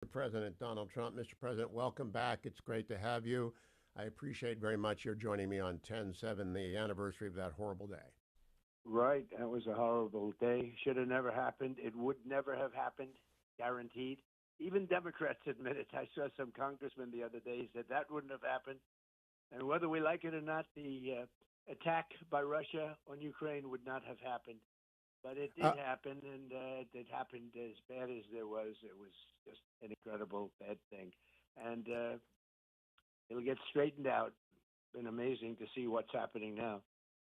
President Donald Trump. Mr. President, welcome back. It's great to have you. I appreciate very much your joining me on 10/7, the anniversary of that horrible day. Right. That was a horrible day. Should have never happened. It would never have happened, guaranteed. Even Democrats admit it. I saw some congressman the other day said that wouldn't have happened. And whether we like it or not, the attack by Russia on Ukraine would not have happened. But it did happen, and it happened as bad as there was. It was just an incredible bad thing. And it'll get straightened out. It's been amazing to see what's happening now.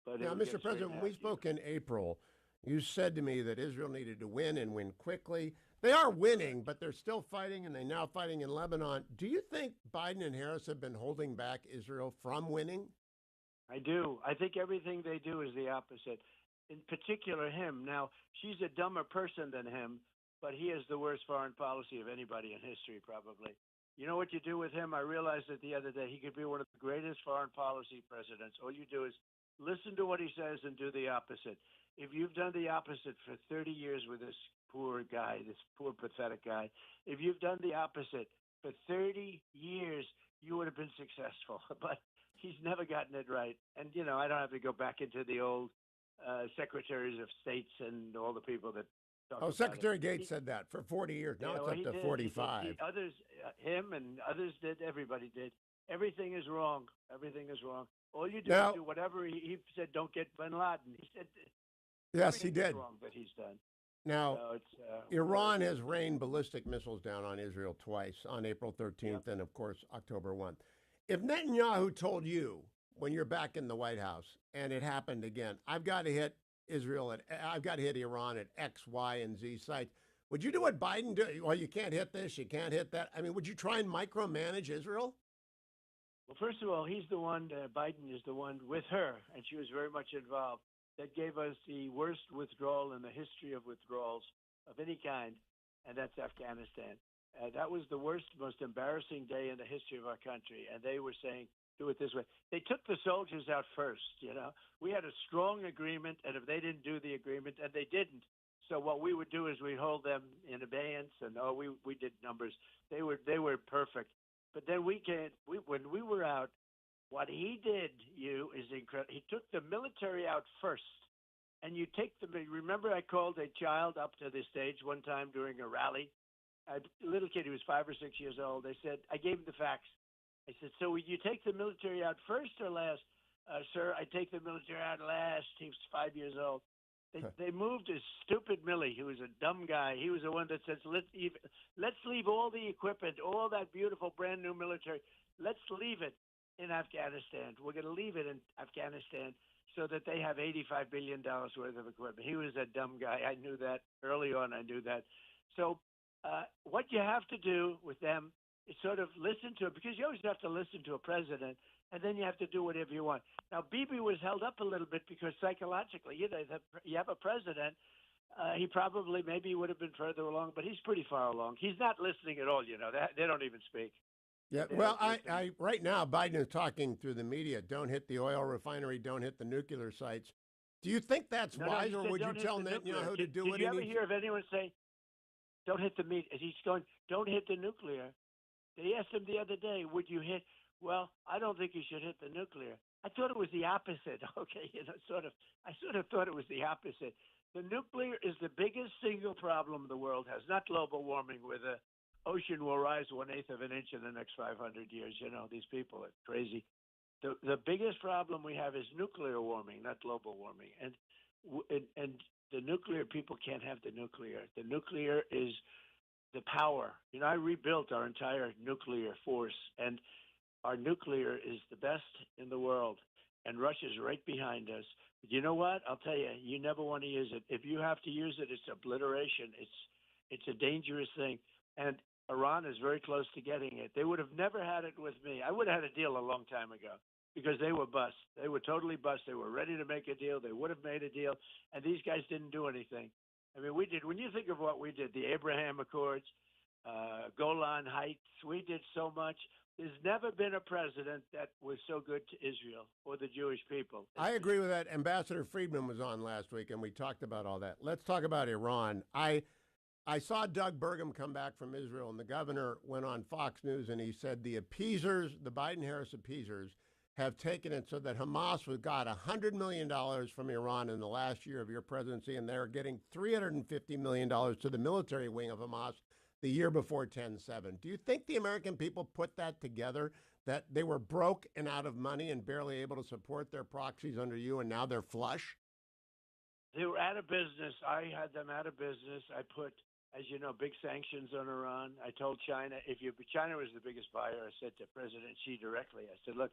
But now, Mr. President, when we spoke in April, you said to me that Israel needed to win and win quickly. They are winning, but they're still fighting, and they're now fighting in Lebanon. Do you think Biden and Harris have been holding back Israel from winning? I do. I think everything they do is the opposite. In particular, him. Now, she's a dumber person than him, but he has the worst foreign policy of anybody in history, probably. You know what you do with him? I realized it the other day. He could be one of the greatest foreign policy presidents. All you do is listen to what he says and do the opposite. If you've done the opposite for 30 years with this poor guy, this poor, pathetic guy, if you've done the opposite for 30 years, you would have been successful. But he's never gotten it right. And, you know, I don't have to go back into the old secretaries of states and all the people that talk about Secretary Gates said that for 40 years. Now it's up to 45. Others, him and others did, everybody did. Everything is wrong. Everything is wrong. All you do is do whatever he said, don't get bin Laden. He said, yes, he did. Wrong that he's done. Now, Iran has rained ballistic missiles down on Israel twice, on April 13th and, of course, October 1. If Netanyahu told you when you're back in the White House and it happened again, I've got to hit I've got to hit Iran at X, Y, and Z sites, would you do what Biden did? Well, you can't hit this, you can't hit that. I mean, would you try and micromanage Israel? Well, first of all, he's the one, Biden is the one with her, and she was very much involved, that gave us the worst withdrawal in the history of withdrawals of any kind, and that's Afghanistan. That was the worst, most embarrassing day in the history of our country, and they were saying, do it this way. They took the soldiers out first, you know. We had a strong agreement, and if they didn't do the agreement, and they didn't, so what we would do is we'd hold them in abeyance, and we did numbers. They were perfect. But then when we were out, what he did, is incredible. He took the military out first, and you take them. Remember, I called a child up to the stage one time during a rally. A little kid, he was 5 or 6 years old. I said, I gave him the facts. I said, so would you take the military out first or last? Sir, I take the military out last. He was 5 years old. They moved his stupid Millie, who was a dumb guy. He was the one that says, let's leave all the equipment, all that beautiful brand new military. Let's leave it in Afghanistan. We're going to leave it in Afghanistan so that they have $85 billion worth of equipment. He was a dumb guy. I knew that early on. I knew that. So what you have to do with them is sort of listen to it, because you always have to listen to a president, and then you have to do whatever you want. Now, Bibi was held up a little bit because psychologically, you have a president. He probably maybe would have been further along, but he's pretty far along. He's not listening at all. You know, they don't even speak. Yeah. Well, I right now Biden is talking through the media. Don't hit the oil refinery. Don't hit the nuclear sites. Do you think that's wise, or would you tell Netanyahu to do what he needs? Did you ever hear of anyone say, "Don't hit the meat"? He's going, "Don't hit the nuclear." They asked him the other day, would you hit? Well, I don't think you should hit the nuclear. I thought it was the opposite. Okay, I sort of thought it was the opposite. The nuclear is the biggest single problem the world has, not global warming, where the ocean will rise 1/8 of an inch in the next 500 years. You know, these people are crazy. The biggest problem we have is nuclear warming, not global warming. And the nuclear people can't have the nuclear. The nuclear is the power. You know, I rebuilt our entire nuclear force, and our nuclear is the best in the world, and Russia's right behind us. But you know what? I'll tell you, you never want to use it. If you have to use it, it's obliteration. It's a dangerous thing, and Iran is very close to getting it. They would have never had it with me. I would have had a deal a long time ago, because they were bust. They were totally bust. They were ready to make a deal. They would have made a deal, and these guys didn't do anything. I mean, we did. When you think of what we did, the Abraham Accords, Golan Heights, we did so much. There's never been a president that was so good to Israel or the Jewish people. I agree with that. Ambassador Friedman was on last week, and we talked about all that. Let's talk about Iran. I saw Doug Burgum come back from Israel, and the governor went on Fox News, and he said the appeasers, the Biden-Harris appeasers, have taken it so that Hamas got $100 million from Iran in the last year of your presidency, and they're getting $350 million to the military wing of Hamas the year before 10/7. Do you think the American people put that together, that they were broke and out of money and barely able to support their proxies under you, and now they're flush? They were out of business. I had them out of business. I put, as you know, big sanctions on Iran. I told China, China was the biggest buyer. I said to President Xi directly, I said, look,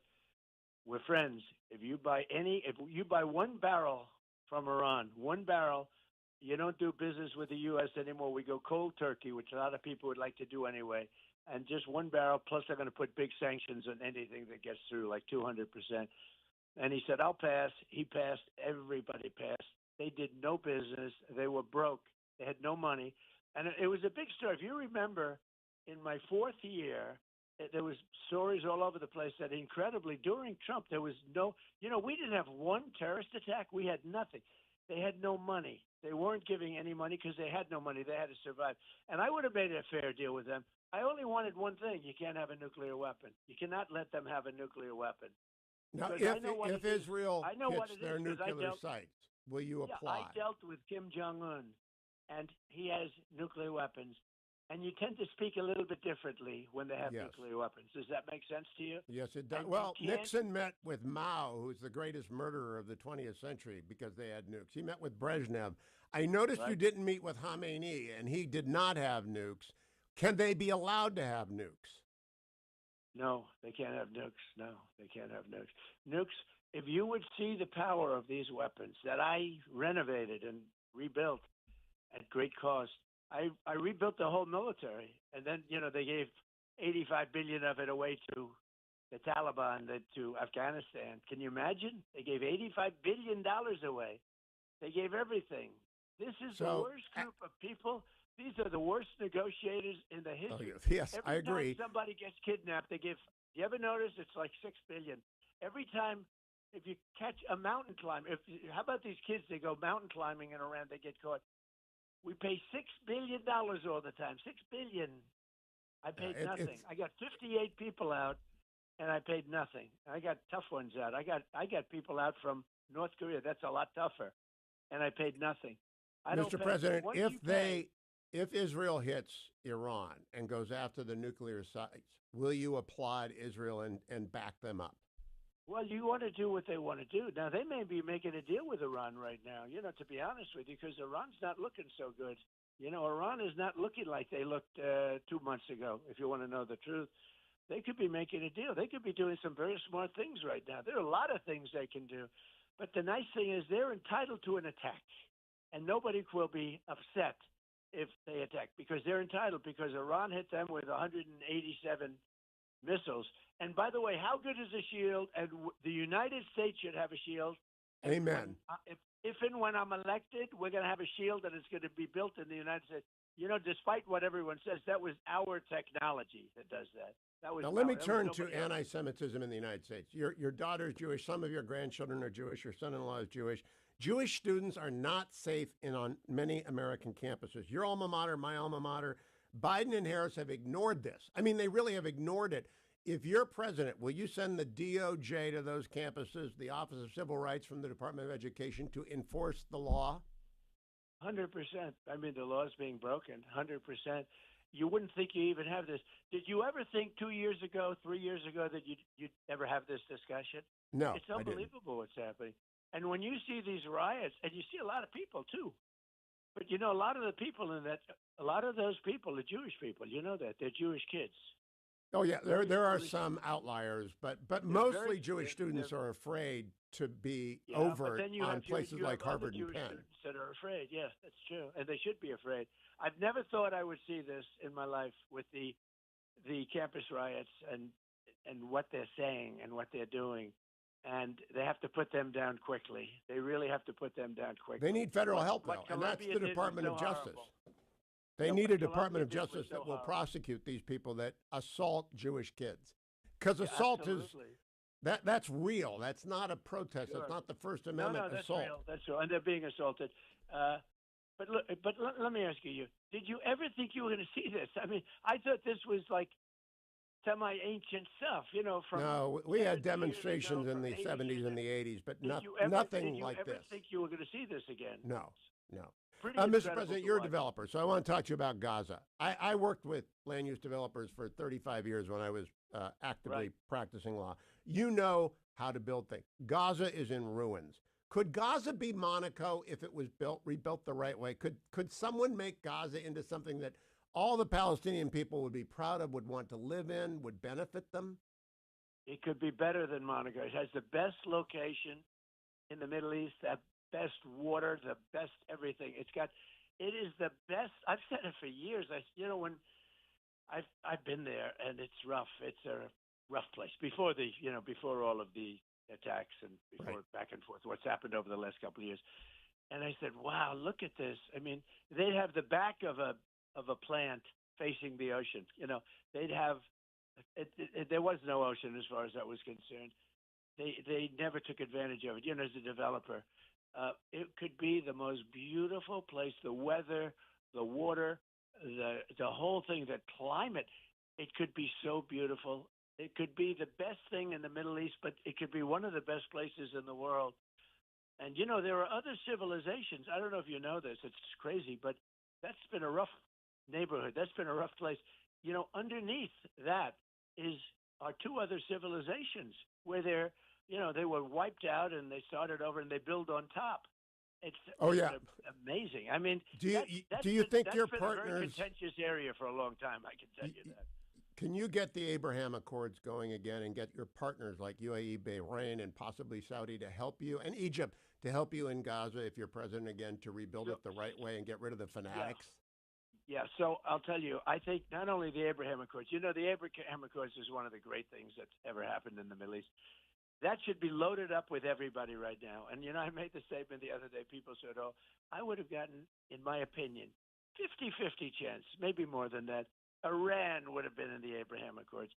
we're friends. If you buy one barrel from Iran, one barrel, you don't do business with the U.S. anymore. We go cold turkey, which a lot of people would like to do anyway. And just one barrel, plus they're going to put big sanctions on anything that gets through, like 200%. And he said, I'll pass. He passed. Everybody passed. They did no business. They were broke. They had no money. And it was a big story. If you remember, in my fourth year, there was stories all over the place that incredibly, during Trump, there was no, we didn't have one terrorist attack. We had nothing. They had no money. They weren't giving any money because they had no money. They had to survive. And I would have made a fair deal with them. I only wanted one thing. You can't have a nuclear weapon. You cannot let them have a nuclear weapon. Now, if Israel hits their nuclear sites, will you apply? I dealt with Kim Jong-un, and he has nuclear weapons. And you tend to speak a little bit differently when they have nuclear weapons. Does that make sense to you? Yes, it does. Well, Nixon met with Mao, who's the greatest murderer of the 20th century, because they had nukes. He met with Brezhnev. I noticed you didn't meet with Khamenei, and he did not have nukes. Can they be allowed to have nukes? No, they can't have nukes. No, they can't have nukes. Nukes, if you would see the power of these weapons that I renovated and rebuilt at great cost, I rebuilt the whole military, and then they gave $85 billion of it away to the Taliban, to Afghanistan. Can you imagine? They gave $85 billion away. They gave everything. This is the worst group of people. These are the worst negotiators in the history. Yes, I agree. Every time somebody gets kidnapped, they give. You ever notice it's like $6 billion every time? If you catch a mountain climber, how about these kids? They go mountain climbing in Iran. They get caught. We pay $6 billion all the time. $6 billion. I paid nothing. I got 58 people out, and I paid nothing. I got tough ones out. I got people out from North Korea. That's a lot tougher, and I paid nothing. Mr. President, if Israel hits Iran and goes after the nuclear sites, will you applaud Israel and back them up? Well, you want to do what they want to do. Now, they may be making a deal with Iran right now, to be honest with you, because Iran's not looking so good. Iran is not looking like they looked 2 months ago, if you want to know the truth. They could be making a deal. They could be doing some very smart things right now. There are a lot of things they can do. But the nice thing is they're entitled to an attack, and nobody will be upset if they attack because they're entitled, because Iran hit them with 187 missiles. And by the way, how good is a shield? And the United States should have a shield. Amen. If and when I'm elected, we're going to have a shield that is going to be built in the United States. Despite what everyone says, that was our technology that does that. Now, let me turn to anti-Semitism in the United States. Your daughter is Jewish. Some of your grandchildren are Jewish. Your son-in-law is Jewish. Jewish students are not safe on many American campuses. Your alma mater, my alma mater. Biden and Harris have ignored this. I mean, they really have ignored it. If you're president, will you send the DOJ to those campuses, the Office of Civil Rights from the Department of Education, to enforce the law? 100%. I mean, the law is being broken, 100%. You wouldn't think you even have this. Did you ever think 2 years ago, 3 years ago, that you'd ever have this discussion? No, it's unbelievable what's happening. And when you see these riots, and you see a lot of people too, but a lot of the people a lot of those people are Jewish people. You know that they're Jewish kids. Oh yeah, there are some outliers, but mostly Jewish students are afraid to be overt on places like Harvard and Penn. That are afraid. Yes, that's true, and they should be afraid. I've never thought I would see this in my life with the campus riots and what they're saying and what they're doing, and they have to put them down quickly. They really have to put them down quickly. They need federal help though, and that's the Department of Justice. They need a Department of Justice that will prosecute these people that assault Jewish kids. Because assault that's real. That's not a protest. Sure. That's not the First Amendment assault. That's real. That's real. And they're being assaulted. let me ask you: did you ever think you were going to see this? I mean, I thought this was like semi-ancient stuff, from No, we 70 had years ago, demonstrations in from the 80 70s years and ago. the 80s, but Did you nothing like this. think you were going to see this again? No, no. Pretty Mr. incredible President, to you're a watch. developer, so I want to talk to you about Gaza. I worked with land use developers for 35 years when I was actively Right. practicing law. You know how to build things. Gaza is in ruins. Could Gaza be Monaco if it was rebuilt the right way? Could someone make Gaza into something that all the Palestinian people would be proud of, would want to live in, would benefit them? It could be better than Monaco. It has the best location in the Middle East, the best water, the best everything. It is the best. I've said it for years. When I've been there, and it's rough. It's a rough place before all of the attacks and before Right. back and forth. What's happened over the last couple of years, and I said, "Wow, look at this." I mean, they'd have the back of a plant facing the ocean. They'd have. There was no ocean as far as that was concerned. They never took advantage of it. As a developer, it could be the most beautiful place. The weather, the water, the whole thing, the climate. It could be so beautiful. It could be the best thing in the Middle East, but it could be one of the best places in the world. And there are other civilizations. I don't know if you know this. It's crazy, but that's been a rough neighborhood. That's been a rough place. Underneath that are two other civilizations where they were wiped out and they started over and they build on top. It's amazing. I mean, do you think your been partners? a very contentious area for a long time. I can tell you that. Can you get the Abraham Accords going again and get your partners like UAE, Bahrain, and possibly Saudi to help you, and Egypt to help you in Gaza if you're president again, to rebuild it the right way and get rid of the fanatics? Yeah, so I'll tell you, I think not only the Abraham Accords, the Abraham Accords is one of the great things that's ever happened in the Middle East. That should be loaded up with everybody right now. And, I made the statement the other day. People said, oh, I would have gotten, in my opinion, 50-50 chance, maybe more than that. Iran would have been in the Abraham Accords.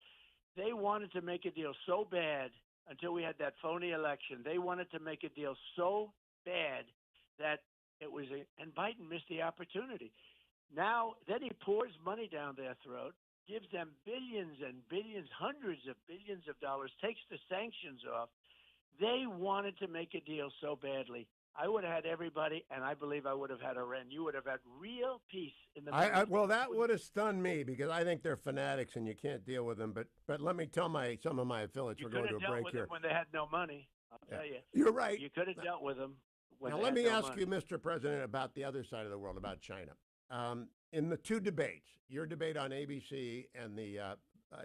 They wanted to make a deal so bad until we had that phony election. They wanted to make a deal so bad that it was and Biden missed the opportunity. Now, then he pours money down their throat, gives them billions and billions, hundreds of billions of dollars, takes the sanctions off. They wanted to make a deal so badly. I would have had everybody, and I believe I would have had Iran. You would have had real peace in the Middle East. Well, that would have stunned me because I think they're fanatics and you can't deal with them. But let me tell some of my affiliates, we're going to a break here. You could have dealt with them when they had no money. I'll tell you. You're right. You could have dealt with them when now, they let had me no ask money. you, Mr. President, about the other side of the world, about China. In the two debates, your debate on ABC and the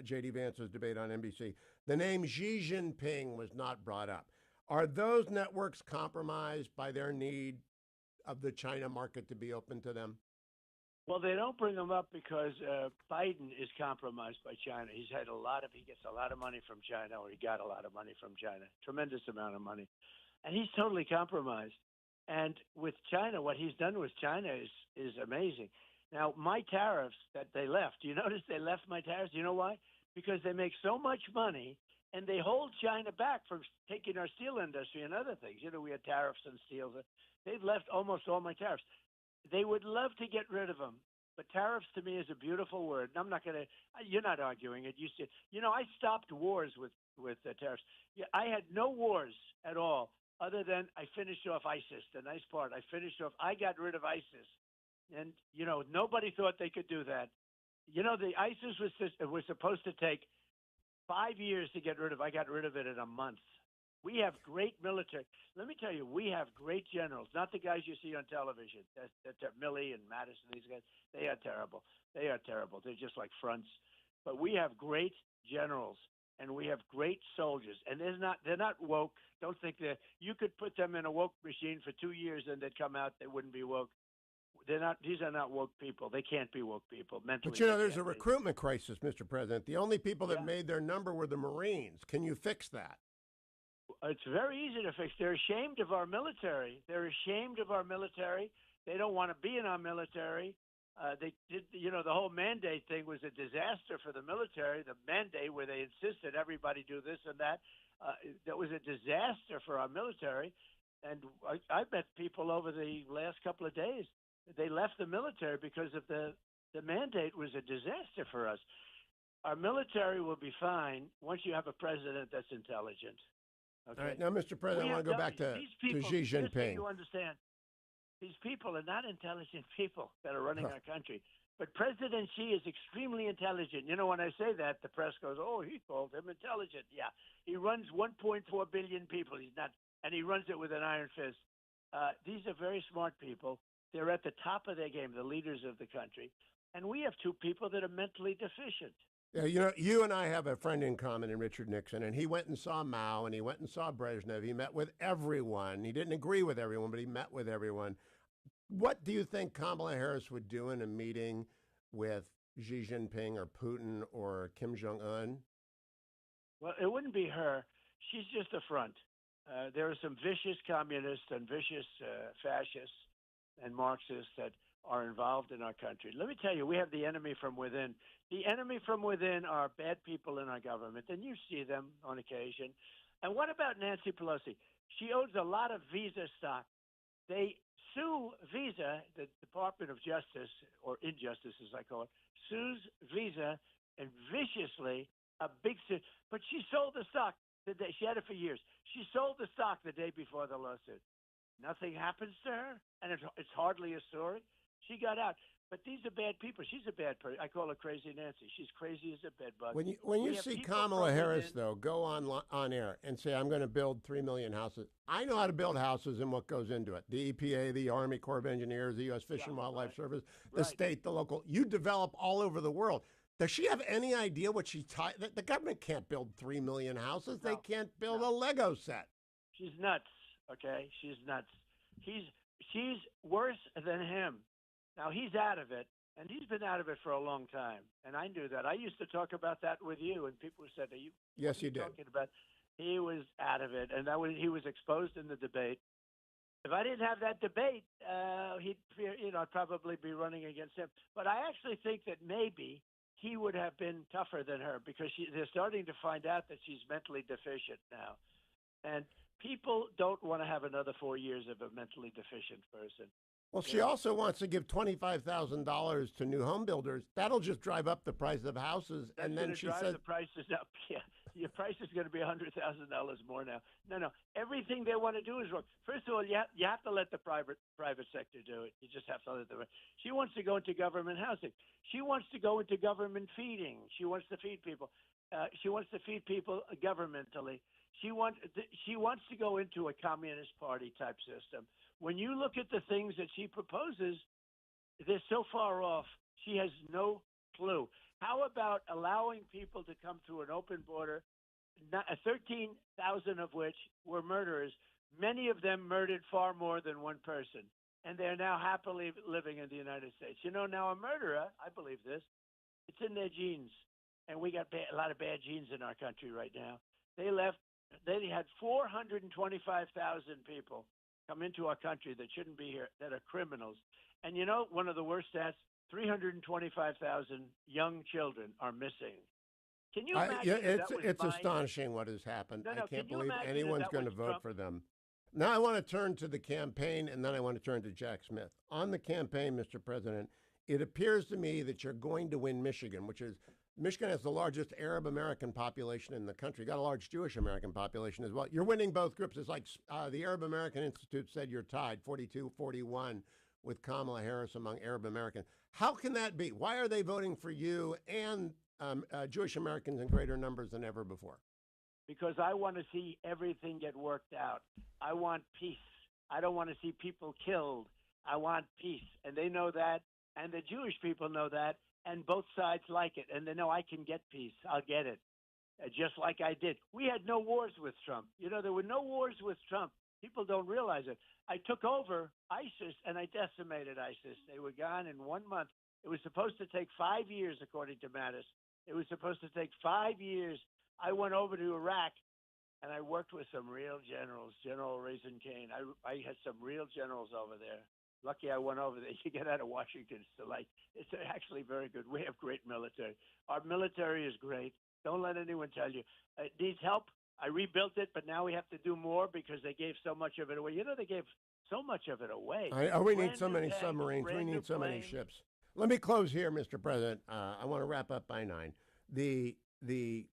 J.D. Vance's debate on NBC, the name Xi Jinping was not brought up. Are those networks compromised by their need of the China market to be open to them? Well, they don't bring them up because Biden is compromised by China. He gets a lot of money from China, or he got a lot of money from China, tremendous amount of money, and he's totally compromised. And with China, what he's done with China is amazing. Now, my tariffs that they left, you notice they left my tariffs? You know why? Because they make so much money, and they hold China back from taking our steel industry and other things. We had tariffs on steel. They've left almost all my tariffs. They would love to get rid of them, but tariffs to me is a beautiful word. And I'm not going to. You're not arguing it. I stopped wars with tariffs. Yeah, I had no wars at all, other than I finished off ISIS. The nice part, I got rid of ISIS, and nobody thought they could do that. The ISIS was supposed to take 5 years to get rid of. I got rid of it in a month. We have great military. Let me tell you, we have great generals, not the guys you see on television. That's Milley and Madison, these guys. They are terrible. They're just like fronts. But we have great generals, and we have great soldiers. And they're not woke. Don't think that you could put them in a woke machine for 2 years and they'd come out, they wouldn't be woke. They're not. These are not woke people. They can't be woke people mentally. But there's a recruitment crisis, Mr. President. The only people that made their number were the Marines. Can you fix that? It's very easy to fix. They're ashamed of our military. They don't want to be in our military. They did. The whole mandate thing was a disaster for the military. The mandate where they insisted everybody do this and that. That was a disaster for our military. And I met people over the last couple of days. They left the military because of the mandate was a disaster for us. Our military will be fine once you have a president that's intelligent. Okay? All right, now, Mr. President, I want to go back to Xi Jinping. So you understand, these people are not intelligent people that are running our country. But President Xi is extremely intelligent. You know, when I say that, the press goes, "Oh, he called him intelligent." Yeah, he runs 1.4 billion people. He's not, and he runs it with an iron fist. These are very smart people. They're at the top of their game, the leaders of the country. And we have two people that are mentally deficient. Yeah, you know, you and I have a friend in common in Richard Nixon, and he went and saw Mao, and he went and saw Brezhnev. He met with everyone. He didn't agree with everyone, but he met with everyone. What do you think Kamala Harris would do in a meeting with Xi Jinping or Putin or Kim Jong-un? Well, it wouldn't be her. She's just a front. There are some vicious communists and vicious fascists and Marxists that are involved in our country. Let me tell you, we have the enemy from within. The enemy from within are bad people in our government, and you see them on occasion. And what about Nancy Pelosi? She owns a lot of Visa stock. They sue Visa, the Department of Justice, or Injustice as I call it, sues Visa and viciously, a big suit. But she sold the stock the day, she had it for years. She sold the stock the day before the lawsuit. Nothing happens to her, and it's hardly a story. She got out. But these are bad people. She's a bad person. I call her Crazy Nancy. She's crazy as a bedbug. When you see Kamala Harris, though, go on air and say, "I'm going to build 3 million houses," I know how to build houses and what goes into it. The EPA, the Army Corps of Engineers, the U.S. Fish and Wildlife Service, the state, the local. You develop all over the world. Does she have any idea what the government can't build 3 million houses. No, they can't build a Lego set. She's nuts, okay? She's nuts. She's worse than him. Now, he's out of it, and he's been out of it for a long time, and I knew that. I used to talk about that with you, and people said, Yes, you did. Talking about? He was out of it, and he was exposed in the debate. If I didn't have that debate, I'd probably be running against him. But I actually think that maybe he would have been tougher than her because they're starting to find out that she's mentally deficient now. And people don't want to have another 4 years of a mentally deficient person. Well, she also wants to give $25,000 to new home builders. That'll just drive up the price of houses. That's and then she drive says the prices up. Yeah, your price is going to be $100,000 more now. No. Everything they want to do is wrong. First of all, you have to let the private sector do it. You just have to let them. She wants to go into government housing. She wants to go into government feeding. She wants to feed people. She wants to feed people governmentally. She wants to go into a communist party type system. When you look at the things that she proposes, they're so far off. She has no clue. How about allowing people to come through an open border, 13,000 of which were murderers? Many of them murdered far more than one person, and they're now happily living in the United States. You know, now a murderer, I believe this, it's in their genes, and we got a lot of bad genes in our country right now. They had 425,000 people come into our country that shouldn't be here, that are criminals. And you know, one of the worst stats, 325,000 young children are missing. Can you imagine? It's astonishing what has happened. No, I can't believe anyone's going to vote for them. Now I want to turn to the campaign, and then I want to turn to Jack Smith. On the campaign, Mr. President, it appears to me that you're going to win Michigan, Michigan has the largest Arab American population in the country. Got a large Jewish American population as well. You're winning both groups. It's like the Arab American Institute said you're tied 42-41 with Kamala Harris among Arab Americans. How can that be? Why are they voting for you and Jewish Americans in greater numbers than ever before? Because I want to see everything get worked out. I want peace. I don't want to see people killed. I want peace. And they know that, and the Jewish people know that. And both sides like it, and they know I can get peace. I'll get it, just like I did. We had no wars with Trump. You know, there were no wars with Trump. People don't realize it. I took over ISIS, and I decimated ISIS. They were gone in 1 month. It was supposed to take 5 years, according to Mattis. It was supposed to take 5 years. I went over to Iraq, and I worked with some real generals, General Raisin Kane. I had some real generals over there. Lucky I went over there. You get out of Washington, it's actually very good. We have great military. Our military is great. Don't let anyone tell you. It needs help. I rebuilt it, but now we have to do more because they gave so much of it away. You know, they gave so much of it away. We need Brand so new many tanks, submarines. We brand new need so many planes. ships. Let me close here, Mr. President. I want to wrap up by 9. The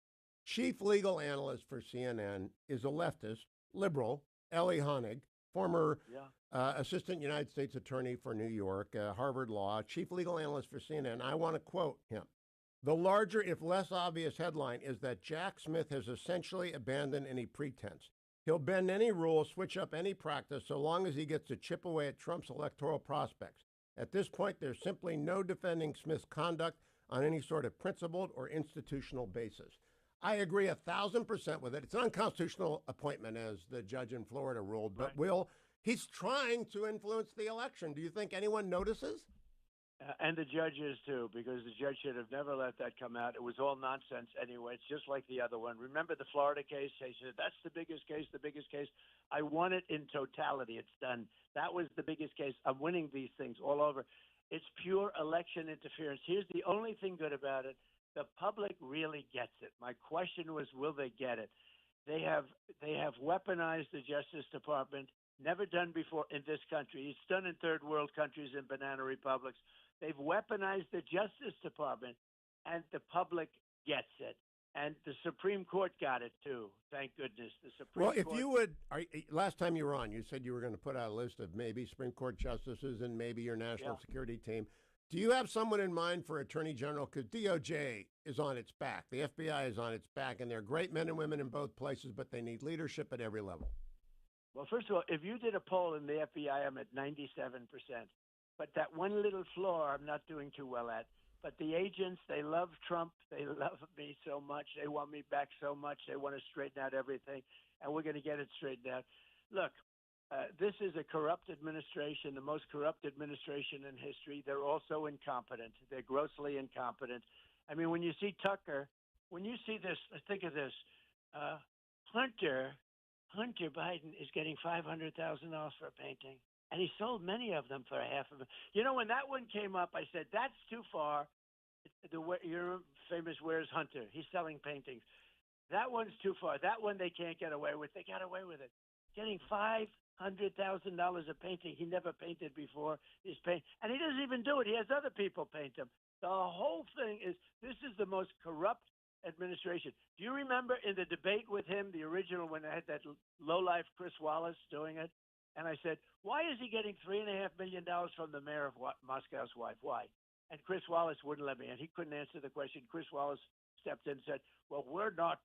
chief legal analyst for CNN is a leftist, liberal, Ellie Honig, former assistant United States attorney for New York, Harvard Law, chief legal analyst for CNN. I want to quote him. The larger, if less obvious headline is that Jack Smith has essentially abandoned any pretense. He'll bend any rule, switch up any practice, so long as he gets to chip away at Trump's electoral prospects. At this point, there's simply no defending Smith's conduct on any sort of principled or institutional basis. I agree 1,000% with it. It's an unconstitutional appointment, as the judge in Florida ruled, but he's trying to influence the election. Do you think anyone notices? And the judges, too, because the judge should have never let that come out. It was all nonsense anyway. It's just like the other one. Remember the Florida case? They said, that's the biggest case, the biggest case. I won it in totality. It's done. That was the biggest case. I'm winning these things all over. It's pure election interference. Here's the only thing good about it. The public really gets it. My question was, will they get it? They have weaponized the Justice Department, never done before in this country. It's done in third world countries and banana republics. They've weaponized the Justice Department, and the public gets it. And the Supreme Court got it, too. Thank goodness. The Supreme Court. Well, if you would, last time you were on, you said you were going to put out a list of maybe Supreme Court justices and maybe your national security team. Do you have someone in mind for Attorney General? Because DOJ is on its back. The FBI is on its back, and they're great men and women in both places, but they need leadership at every level. Well, first of all, if you did a poll in the FBI, I'm at 97%. But that one little flaw I'm not doing too well at. But the agents, they love Trump. They love me so much. They want me back so much. They want to straighten out everything, and we're going to get it straightened out. Look, this is a corrupt administration, the most corrupt administration in history. They're also incompetent. They're grossly incompetent. I mean, when you see Tucker, when you see this, think of this. Hunter Biden is getting $500,000 for a painting. And he sold many of them for $500,000. You know, when that one came up, I said, that's too far. Your famous Where's Hunter? He's selling paintings. That one's too far. That one they can't get away with. They got away with it. Getting $500,000 a painting he never painted before. And he doesn't even do it. He has other people paint them. The whole thing is, this is the most corrupt administration. Do you remember in the debate with him, the original, when I had that lowlife Chris Wallace doing it? And I said, why is he getting $3.5 million from the mayor of Moscow's wife? Why? And Chris Wallace wouldn't let me, and he couldn't answer the question. Chris Wallace stepped in and said, well, we're not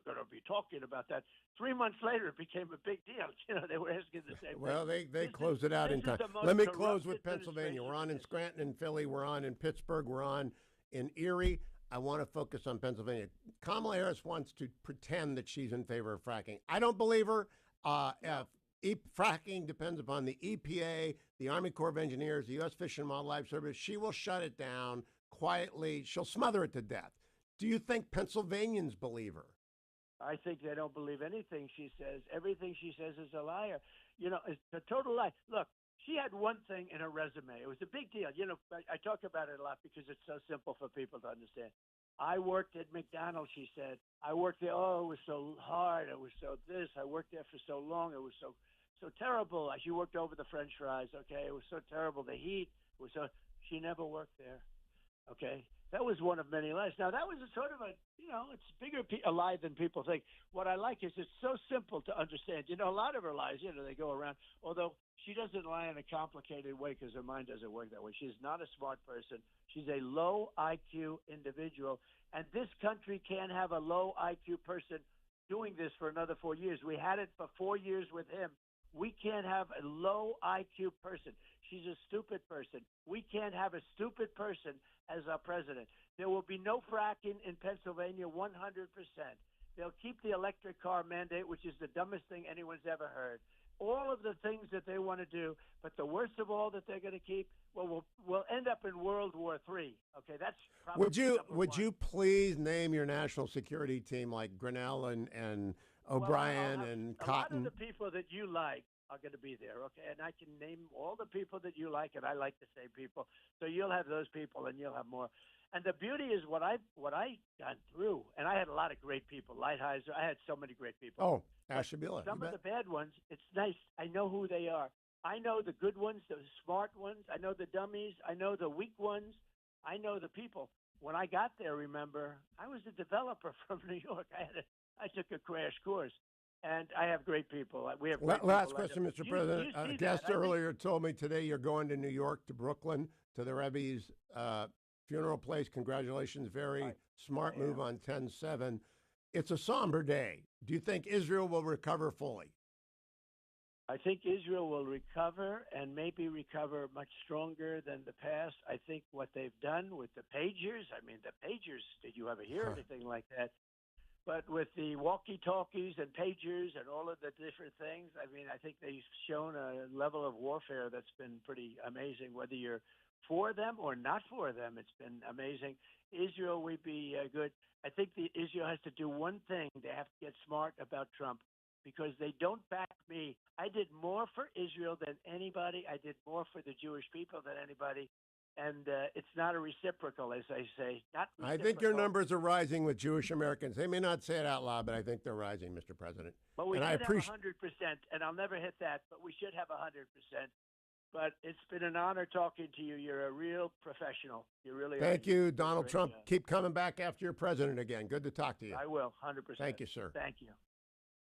going to be talking about that. 3 months later, it became a big deal. You know, they were asking the same thing. Well, they closed it out in time. Let me close with Pennsylvania. We're on in Scranton and Philly. We're on in Pittsburgh. We're on in Erie. I want to focus on Pennsylvania. Kamala Harris wants to pretend that she's in favor of fracking. I don't believe her. Fracking depends upon the EPA, the Army Corps of Engineers, the U.S. Fish and Wildlife Service. She will shut it down quietly. She'll smother it to death. Do you think Pennsylvanians believe her? I think they don't believe anything she says. Everything she says is a liar. You know, it's a total lie. Look, she had one thing in her resume. It was a big deal. You know, I talk about it a lot because it's so simple for people to understand. I worked at McDonald's, she said. I worked there. Oh, it was so hard. It was so this. I worked there for so long. It was so terrible. She worked over the French fries. Okay, it was so terrible. The heat was so. She never worked there. Okay, that was one of many lies. Now that was a sort of a, you know, it's bigger a lie than people think. What I like is it's so simple to understand. You know, a lot of her lies, you know, they go around. Although she doesn't lie in a complicated way because her mind doesn't work that way. She's not a smart person. She's a low IQ individual, and this country can't have a low IQ person doing this for another 4 years. We had it for 4 years with him. We can't have a low IQ person. She's a stupid person. We can't have a stupid person as our president. There will be no fracking in Pennsylvania 100%. They'll keep the electric car mandate, which is the dumbest thing anyone's ever heard. All of the things that they want to do, but the worst of all that they're going to keep, well, we'll end up in World War III. Okay, that's probably Would you please name your national security team like Grinnell and O'Brien and Cotton? A lot of the people that you like are going to be there, okay? And I can name all the people that you like, and I like the same people. So you'll have those people, and you'll have more. And the beauty is what I gone through, and I had a lot of great people. Lighthizer, I had so many great people. Oh, Ashtabula. Some of the bad ones, it's nice. I know who they are. I know the good ones, the smart ones. I know the dummies. I know the weak ones. I know the people. When I got there, remember, I was a developer from New York. I took a crash course, and I have great people. We have great Last people. question, Mr. President. A guest earlier told me today you're going to New York, to Brooklyn, to the Rebbe's funeral place. Congratulations. Very smart move on 10/7. It's a somber day. Do you think Israel will recover fully? I think Israel will recover and maybe recover much stronger than the past. I think what they've done with the pagers, I mean, the pagers, did you ever hear anything like that? But with the walkie-talkies and pagers and all of the different things, I mean, I think they've shown a level of warfare that's been pretty amazing. Whether you're for them or not for them, it's been amazing. Israel would be good. I think Israel has to do one thing. They have to get smart about Trump, because they don't back me. I did more for Israel than anybody. I did more for the Jewish people than anybody. And it's not a reciprocal, as I say. Not reciprocal. I think your numbers are rising with Jewish Americans. They may not say it out loud, but I think they're rising, Mr. President. But we should have 100%, and I'll never hit that, but we should have 100%. But it's been an honor talking to you. You're a real professional. You really are. Thank you, Donald Trump. Keep coming back after you're president again. Good to talk to you. I will, 100%. Thank you, sir. Thank you.